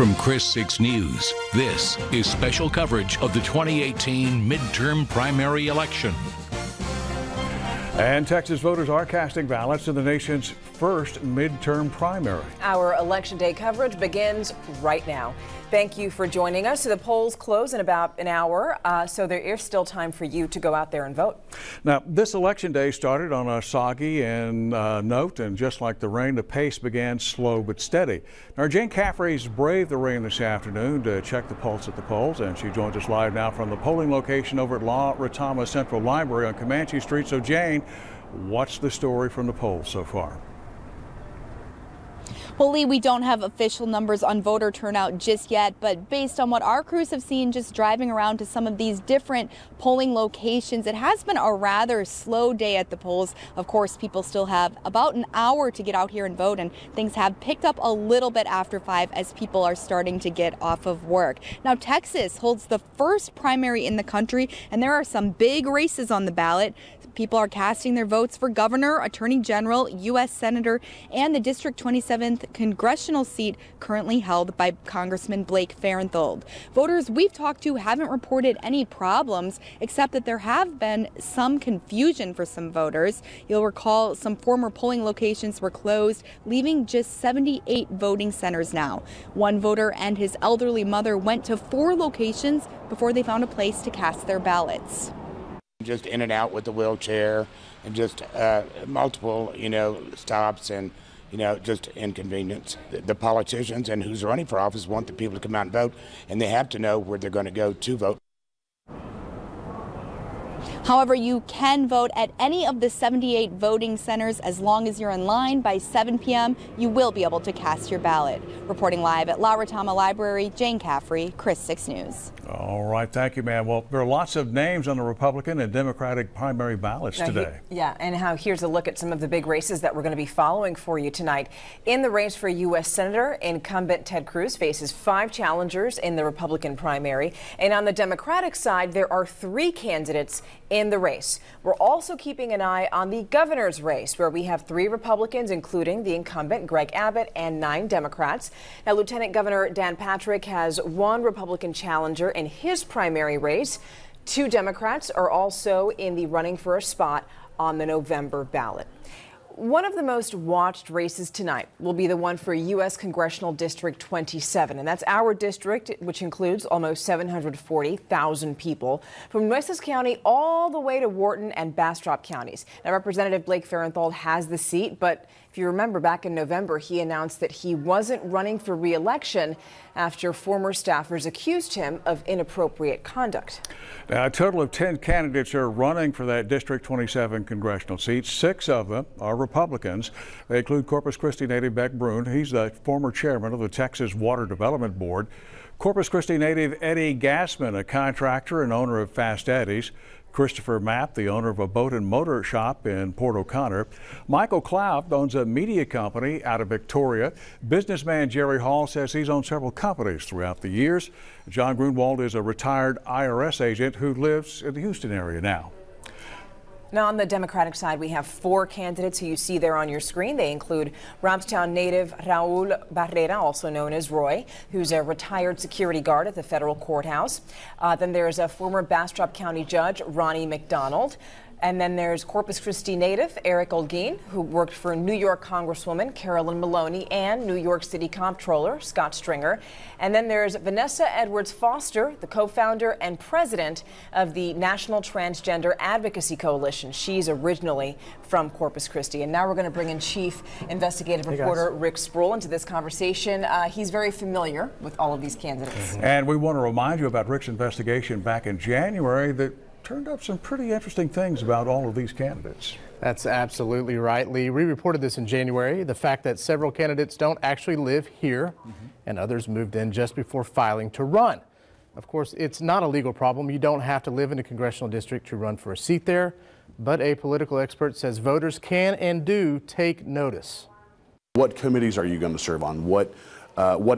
From Chris 6 News, this is special coverage of the 2018 midterm primary election. And Texas voters are casting ballots in the nation's first midterm primary. Our Election Day coverage begins right now. Thank you for joining us. So the polls close in about an hour, so there is still time for you to go out there and vote. Now, this Election Day started on a soggy note, and just like the rain, the pace began slow but steady. Now, Jane Caffrey's braved the rain this afternoon to check the pulse at the polls, and she joins us live now from the polling location over at La Retama Central Library on Comanche Street. So, Jane, what's the story from the polls so far? Well, Lee, we don't have official numbers on voter turnout just yet, but based on what our crews have seen just driving around to some of these different polling locations, it has been a rather slow day at the polls. Of course, people still have about an hour to get out here and vote, and things have picked up a little bit after 5 as people are starting to get off of work. Now, Texas holds the first primary in the country, and there are some big races on the ballot. People are casting their votes for governor, attorney general, U.S. senator, and the District 27th congressional seat currently held by Congressman Blake Farenthold. Voters we've talked to haven't reported any problems, except that there have been some confusion for some voters. You'll recall some former polling locations were closed, leaving just 78 voting centers now. One voter and his elderly mother went to 4 locations before they found a place to cast their ballots. Just in and out with the wheelchair, and just multiple, stops, and just inconvenience. The politicians and who's running for office want the people to come out and vote, and they have to know where they're going to go to vote. However, you can vote at any of the 78 voting centers as long as you're in line by 7 p.m. You will be able to cast your ballot. Reporting live at La Retama Library, Jane Caffrey, Chris 6 News. All right, thank you, ma'am. Well, there are lots of names on the Republican and Democratic primary ballots today. Here's a look at some of the big races that we're going to be following for you tonight. In the race for U.S. Senator, incumbent Ted Cruz faces 5 challengers in the Republican primary. And on the Democratic side, there are 3 candidates in the race. We're also keeping an eye on the governor's race, where we have 3 Republicans, including the incumbent Greg Abbott, and 9 Democrats. Now, Lieutenant Governor Dan Patrick has 1 Republican challenger in his primary race. 2 Democrats are also in the running for a spot on the November ballot. One of the most watched races tonight will be the one for U.S. Congressional District 27, and that's our district, which includes almost 740,000 people from Nueces County all the way to Wharton and Bastrop counties. Now, Representative Blake Farenthold has the seat, but if you remember, back in November, he announced that he wasn't running for re-election after former staffers accused him of inappropriate conduct. Now, a total of 10 candidates are running for that District 27 congressional seat. 6 of them are Republicans. They include Corpus Christi native Beck Brune. He's the former chairman of the Texas Water Development Board. Corpus Christi native Eddie Gassman, a contractor and owner of Fast Eddie's. Christopher Mapp, the owner of a boat and motor shop in Port O'Connor. Michael Cloud owns a media company out of Victoria. Businessman Jerry Hall says he's owned several companies throughout the years. John Grunwald is a retired IRS agent who lives in the Houston area now. Now, on the Democratic side, we have 4 candidates who you see there on your screen. They include Robstown native Raul Barrera, also known as Roy, who's a retired security guard at the federal courthouse. Then there's a former Bastrop County judge, Ronnie McDonald. And then there's Corpus Christi native Eric Olguin, who worked for New York Congresswoman Carolyn Maloney and New York City Comptroller Scott Stringer. And then there's Vanessa Edwards Foster, the co-founder and president of the National Transgender Advocacy Coalition. She's originally from Corpus Christi. And now we're going to bring in Chief Investigative Reporter Rick Sproul into this conversation. He's very familiar with all of these candidates. And we want to remind you about Rick's investigation back in January that turned up some pretty interesting things about all of these candidates. That's absolutely right, Lee. We reported this in January, the fact that several candidates don't actually live here and others moved in just before filing to run. Of course, it's not a legal problem. You don't have to live in a congressional district to run for a seat there, but a political expert says voters can and do take notice. What committees are you going to serve on? What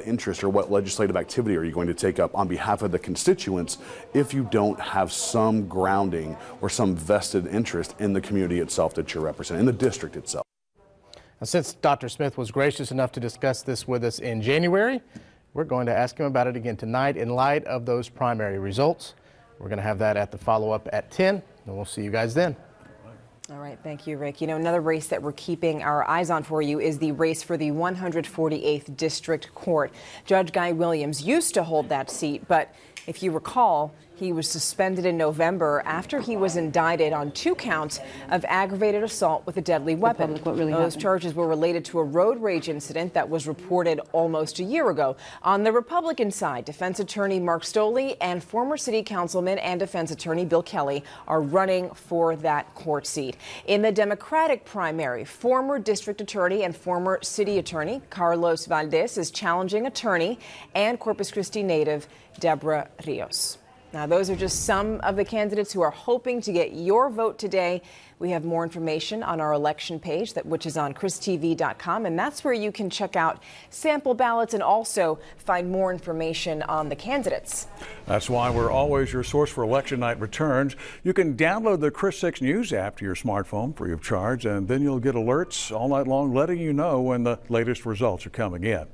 interest or what legislative activity are you going to take up on behalf of the constituents if you don't have some grounding or some vested interest in the community itself that you're representing, in the district itself? Now, since Dr. Smith was gracious enough to discuss this with us in January, We're going to ask him about it again tonight in light of those primary results. We're going to have that at the follow-up at 10, and we'll see you guys then. All right, thank you, Rick. You know, another race that we're keeping our eyes on for you is the race for the 148th District Court. Judge Guy Williams used to hold that seat, but if you recall, he was suspended in November after he was indicted on 2 counts of aggravated assault with a deadly weapon. Those charges were related to a road rage incident that was reported almost a year ago. On the Republican side, defense attorney Mark Stoley and former city councilman and defense attorney Bill Kelly are running for that court seat. In the Democratic primary, former district attorney and former city attorney Carlos Valdez is challenging attorney and Corpus Christi native Deborah Rios. Now, those are just some of the candidates who are hoping to get your vote today. We have more information on our election page, which is on christv.com, and that's where you can check out sample ballots and also find more information on the candidates. That's why we're always your source for election night returns. You can download the Chris 6 News app to your smartphone free of charge, and then you'll get alerts all night long letting you know when the latest results are coming in.